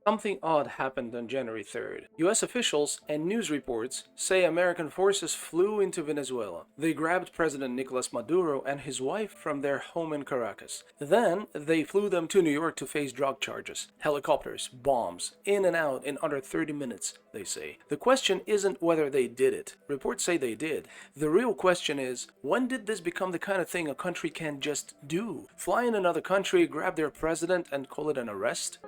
Something odd happened on January 3rd. US officials and news reports say American forces flew into Venezuela. They grabbed President Nicolas Maduro and his wife from their home in Caracas. Then they flew them to New York to face drug charges. Helicopters, bombs, in and out in under 30 minutes, they say. The question isn't whether they did it. Reports say they did. The real question is, when did this become the kind of thing a country can just do? Fly in another country, grab their president, and call it an arrest?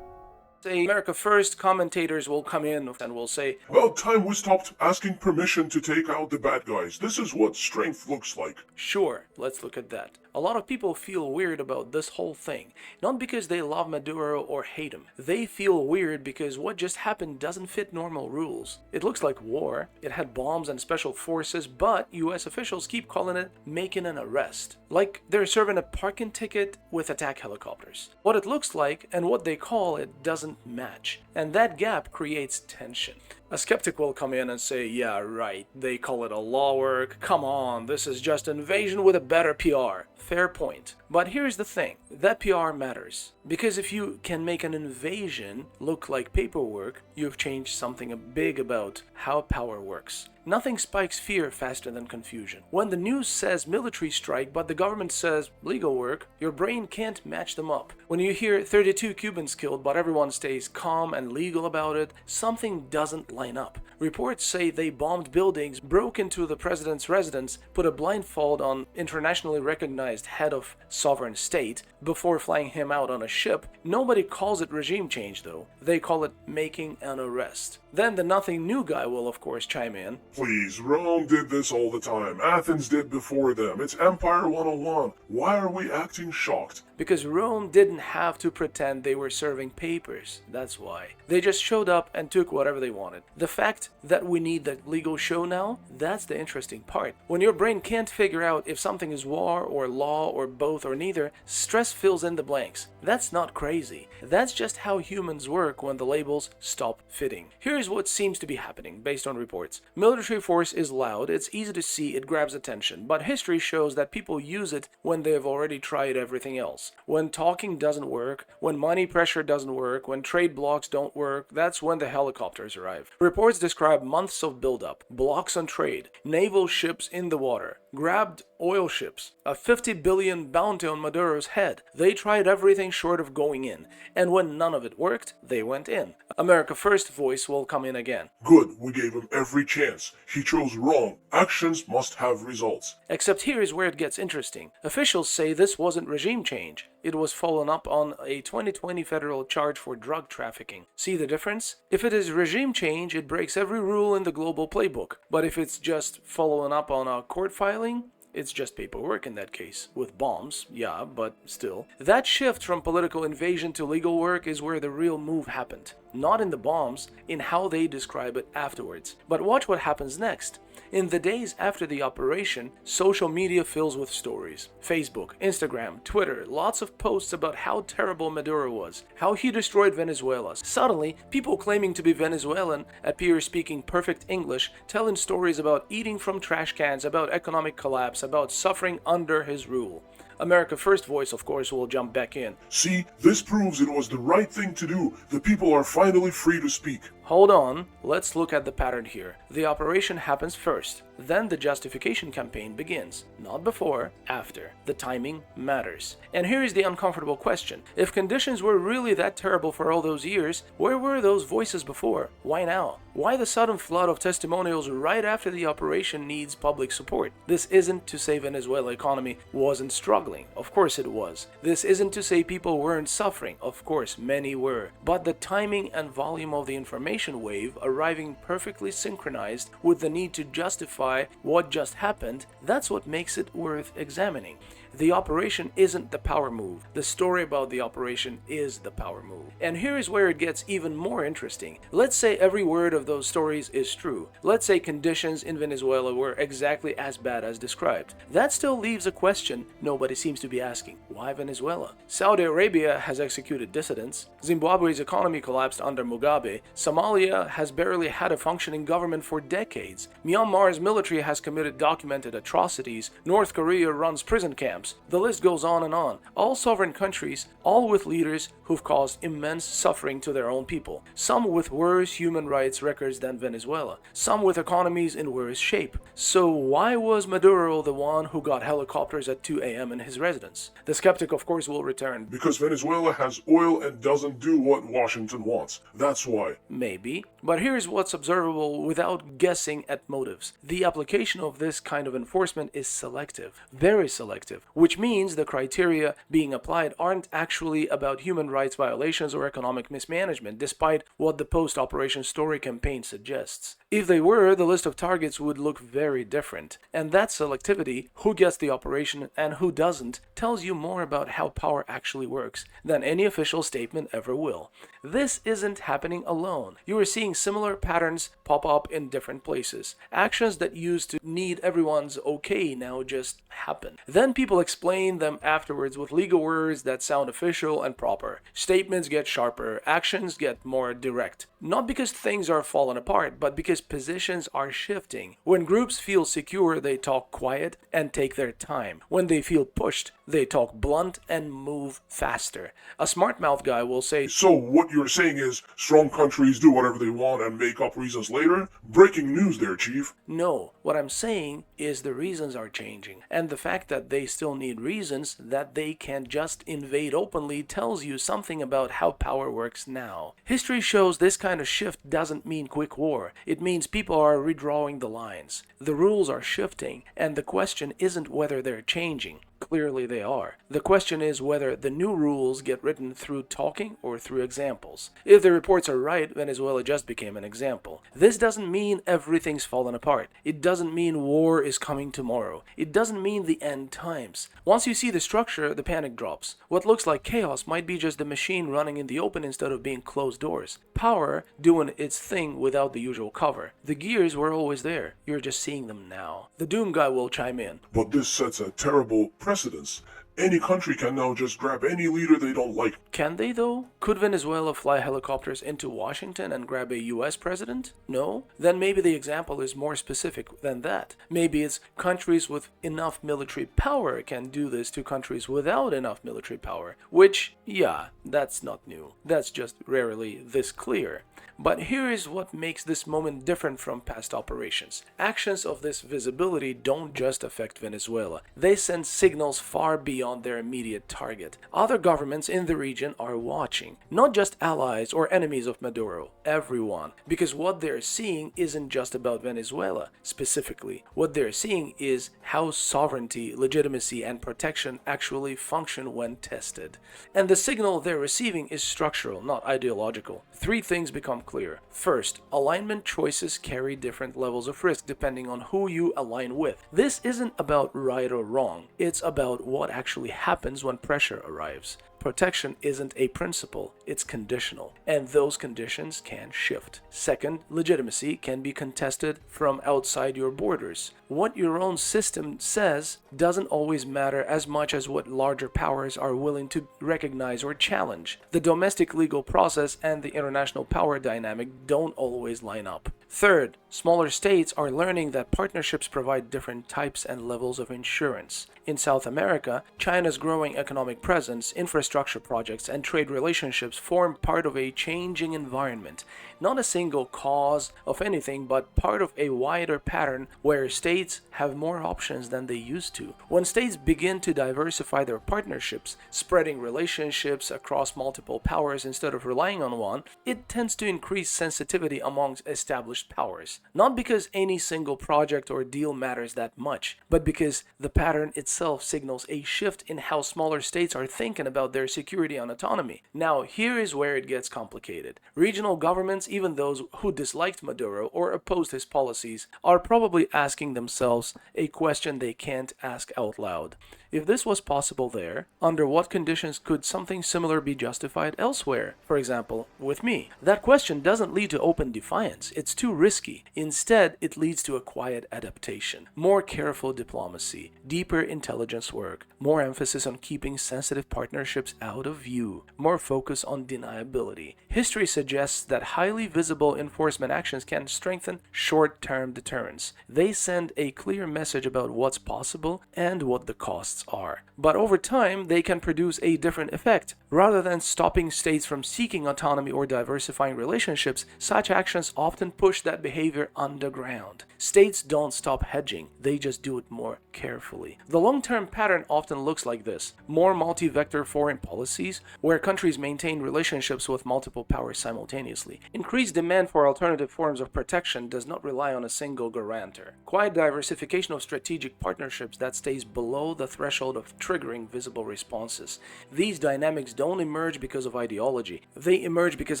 Say America First commentators will come in and will say, About time we stopped asking permission to take out the bad guys. This is what strength looks like. sure, let's look at that. A lot of people feel weird about this whole thing, not because they love Maduro or hate him. They feel weird because what just happened doesn't fit normal rules. It looks like war, it had bombs and special forces, but US officials keep calling it making an arrest. Like they're serving a parking ticket with attack helicopters. What it looks like and what they call it doesn't match, and that gap creates tension. A skeptic will come in and say, yeah, right, they call it a law work, come on, this is just invasion with a better PR. Fair point. But here's the thing, that PR matters. Because if you can make an invasion look like paperwork, you've changed something big about how power works. Nothing spikes fear faster than confusion. When the news says military strike but the government says legal work, your brain can't match them up. When you hear 32 Cubans killed but everyone stays calm and legal about it, something doesn't line up. Reports say they bombed buildings, broke into the president's residence, put a blindfold on internationally recognized head of sovereign state before flying him out on a ship. Nobody calls it regime change though. They call it making an arrest. Then the nothing new guy will of course chime in. Please, Rome did this all the time. Athens did before them. It's Empire 101. Why are we acting shocked? Because Rome didn't have to pretend they were serving papers. That's why. They just showed up and took whatever they wanted. The fact that we need the legal show now, that's the interesting part. When your brain can't figure out if something is war or law or both or neither, stress fills in the blanks. That's not crazy. That's just how humans work when the labels stop fitting. Here's what seems to be happening based on reports. Military force is loud, it's easy to see, it grabs attention, but history shows that people use it when they've already tried everything else. When talking doesn't work, when money pressure doesn't work, when trade blocks don't work, that's when the helicopters arrive. Reports describe months of buildup, blocks on trade, naval ships in the water, grabbed oil ships, a 50 billion bounty on Maduro's head. They tried everything short of going in, and when none of it worked, they went in. America First voice will come in again. Good, we gave him every chance. He chose wrong. Actions must have results. Except here is where it gets interesting. Officials say this wasn't regime change. It was following up on a 2020 federal charge for drug trafficking. See the difference? If it is regime change, it breaks every rule in the global playbook. But if it's just following up on a court filing, it's just paperwork in that case. With bombs, yeah, but still. That shift from political invasion to legal work is where the real move happened. Not in the bombs, in how they describe it afterwards. But watch what happens next. In the days after the operation, social media fills with stories. Facebook, Instagram, Twitter, lots of posts about how terrible Maduro was, how he destroyed Venezuela. Suddenly, people claiming to be Venezuelan appear speaking perfect English, telling stories about eating from trash cans, about economic collapse, about suffering under his rule. America First voice, of course, will jump back in. See, this proves it was the right thing to do. The people are finally free to speak. Hold on, let's look at the pattern here. The operation happens first, then the justification campaign begins. Not before, after. The timing matters. And here is the uncomfortable question. If conditions were really that terrible for all those years, where were those voices before? Why now? Why the sudden flood of testimonials right after the operation needs public support? This isn't to say Venezuela economy wasn't struggling. Of course it was. This isn't to say people weren't suffering. Of course, many were. But the timing and volume of the information wave arriving perfectly synchronized with the need to justify what just happened, that's what makes it worth examining. The operation isn't the power move. The story about the operation is the power move. And here is where it gets even more interesting. Let's say every word of those stories is true. Let's say conditions in Venezuela were exactly as bad as described. That still leaves a question nobody seems to be asking. Why Venezuela? Saudi Arabia has executed dissidents. Zimbabwe's economy collapsed under Mugabe. Somalia has barely had a functioning government for decades. Myanmar's military has committed documented atrocities. North Korea runs prison camps. camps. The list goes on and on. All sovereign countries, all with leaders who've caused immense suffering to their own people. Some with worse human rights records than Venezuela. Some with economies in worse shape. So why was Maduro the one who got helicopters at 2 a.m. in his residence? The skeptic, of course, will return. Because Venezuela has oil and doesn't do what Washington wants. That's why. Maybe. But here's what's observable without guessing at motives. The application of this kind of enforcement is selective. Very selective. Which means the criteria being applied aren't actually about human rights violations or economic mismanagement, despite what the post-operation story campaign suggests. If they were, the list of targets would look very different. And that selectivity, who gets the operation and who doesn't, tells you more about how power actually works than any official statement ever will. This isn't happening alone. You are seeing similar patterns pop up in different places. Actions that used to need everyone's okay now just happen. Then people explain them afterwards with legal words that sound official and proper. Statements get sharper, actions get more direct. Not because things are falling apart, but because positions are shifting. When groups feel secure, they talk quiet and take their time. When they feel pushed, they talk blunt and move faster. A smart mouth guy will say, So what you're saying is strong countries do whatever they want and make up reasons later? Breaking news there, Chief. no, what I'm saying is the reasons are changing. And the fact that they still need reasons that they can just invade openly tells you something about how power works now. History shows this kind of shift doesn't mean quick war. It means people are redrawing the lines. The rules are shifting, and the question isn't whether they're changing. Clearly they are. The question is whether the new rules get written through talking or through examples. If the reports are right, Venezuela just became an example. This doesn't mean everything's fallen apart. It doesn't mean war is coming tomorrow. It doesn't mean the end times. Once you see the structure, the panic drops. What looks like chaos might be just the machine running in the open instead of being closed doors. Power doing its thing without the usual cover. The gears were always there. You're just seeing them now. The Doom guy will chime in. But this sets a terrible precedence. Any country can now just grab any leader they don't like. Can they, though? Could Venezuela fly helicopters into Washington and grab a US president? No? Then maybe the example is more specific than that. Maybe it's countries with enough military power can do this to countries without enough military power. Which, yeah, that's not new. That's just rarely this clear. But here is what makes this moment different from past operations. Actions of this visibility don't just affect Venezuela. They send signals far beyond their immediate target. Other governments in the region are watching. Not just allies or enemies of Maduro. Everyone. Because what they're seeing isn't just about Venezuela specifically. What they're seeing is how sovereignty, legitimacy, and protection actually function when tested. And the signal they're receiving is structural, not ideological. Three things become clear. First, alignment choices carry different levels of risk depending on who you align with. This isn't about right or wrong. It's about what actually happens when pressure arrives. Protection isn't a principle, it's conditional, and those conditions can shift. Second, legitimacy can be contested from outside your borders. What your own system says doesn't always matter as much as what larger powers are willing to recognize or challenge. The domestic legal process and the international power dynamic don't always line up. Third, smaller states are learning that partnerships provide different types and levels of insurance. In South America, China's growing economic presence, infrastructure projects, and trade relationships form part of a changing environment. Not a single cause of anything, but part of a wider pattern where states have more options than they used to. When states begin to diversify their partnerships, spreading relationships across multiple powers instead of relying on one, it tends to increase sensitivity amongst established powers. Not because any single project or deal matters that much, but because the pattern itself signals a shift in how smaller states are thinking about their security and autonomy. Now, here is where it gets complicated. Regional governments, even those who disliked Maduro or opposed his policies, are probably asking themselves a question they can't ask out loud. If this was possible there, under what conditions could something similar be justified elsewhere? For example, with me. That question doesn't lead to open defiance. It's too too risky. Instead, it leads to a quiet adaptation, more careful diplomacy, deeper intelligence work, more emphasis on keeping sensitive partnerships out of view, more focus on deniability. History suggests that highly visible enforcement actions can strengthen short-term deterrence. They send a clear message about what's possible and what the costs are. But over time, they can produce a different effect. Rather than stopping states from seeking autonomy or diversifying relationships, such actions often push that behavior underground. States don't stop hedging, they just do it more carefully. The long-term pattern often looks like this: more multi-vector foreign policies, where countries maintain relationships with multiple powers simultaneously. Increased demand for alternative forms of protection does not rely on a single guarantor. Quiet diversification of strategic partnerships that stays below the threshold of triggering visible responses. These dynamics don't emerge because of ideology. They emerge because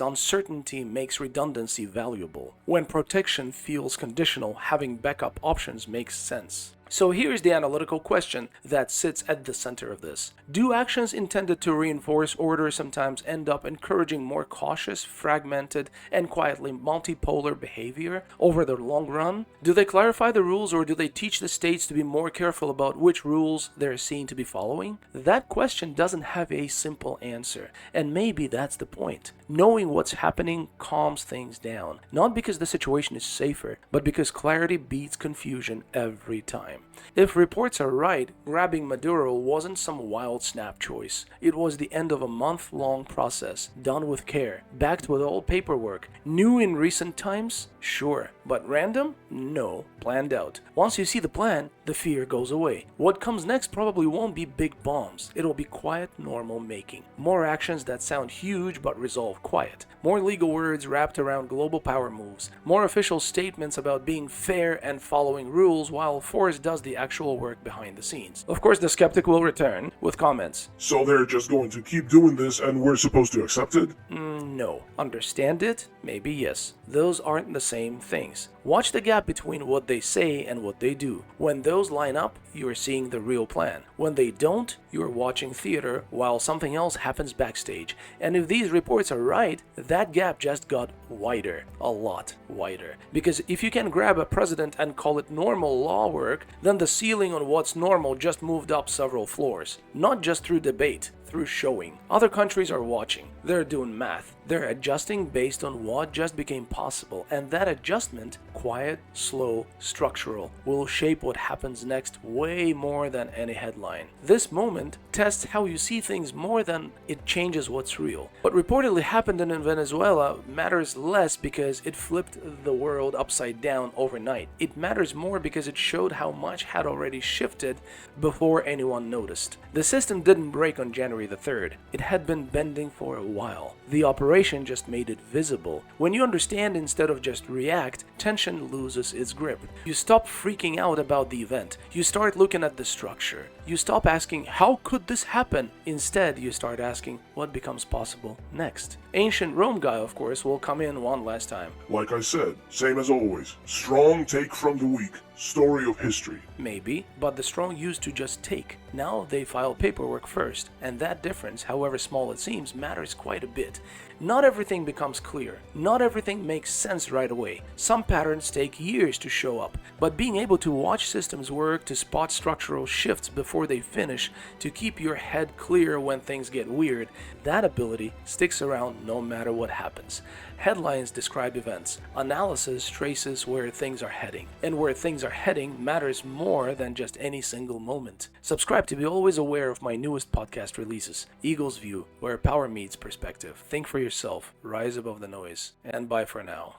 uncertainty makes redundancy valuable. When protection feels conditional, having backup options makes sense. So here's the analytical question that sits at the center of this. Do actions intended to reinforce order sometimes end up encouraging more cautious, fragmented, and quietly multipolar behavior over the long run? Do they clarify the rules, or do they teach the states to be more careful about which rules they're seen to be following? That question doesn't have a simple answer, and maybe that's the point. Knowing what's happening calms things down, not because the situation is safer, but because clarity beats confusion every time. If reports are right, grabbing Maduro wasn't some wild snap choice. It was the end of a month-long process, done with care, backed with all paperwork. New in recent times? Sure. But random? No. Planned out. Once you see the plan, the fear goes away. What comes next probably won't be big bombs. It'll be quiet, normal making. More actions that sound huge but resolve quiet. More legal words wrapped around global power moves. More official statements about being fair and following rules, while force does the actual work behind the scenes. Of course, the skeptic will return with comments. So they're just going to keep doing this and we're supposed to accept it? No. Understand it? Maybe yes. Those aren't the same things. Watch the gap between what they say and what they do. When those line up, you're seeing the real plan. When they don't, you're watching theater while something else happens backstage. And if these reports are right, that gap just got wider. A lot wider. Because if you can grab a president and call it normal law work, then the ceiling on what's normal just moved up several floors. Not just through debate, through showing. Other countries are watching. They're doing math. They're adjusting based on what just became possible, and that adjustment, quiet, slow, structural, will shape what happens next way more than any headline. This moment tests how you see things more than it changes what's real. What reportedly happened in Venezuela matters less because it flipped the world upside down overnight. It matters more because it showed how much had already shifted before anyone noticed. The system didn't break on January the 3rd. It had been bending for a while. The operation just made it visible. When you understand instead of just react, tension loses its grip. You stop freaking out about the event. You start looking at the structure. You stop asking, how could this happen? Instead, you start asking, what becomes possible next? Ancient Rome guy, of course, will come in one last time. Like I said, same as always. Strong take from the weak. Story of history. Maybe, but the strong used to just take. Now they file paperwork first, and that difference, however small it seems, matters quite a bit. Not everything becomes clear. Not everything makes sense right away. Some patterns take years to show up, but being able to watch systems work, to spot structural shifts before they finish, to keep your head clear when things get weird, that ability sticks around no matter what happens. Headlines describe events. Analysis traces where things are heading. And where things are heading matters more than just any single moment. Subscribe to be always aware of my newest podcast releases. Eagle's View, where power meets perspective. Think for yourself, rise above the noise, and bye for now.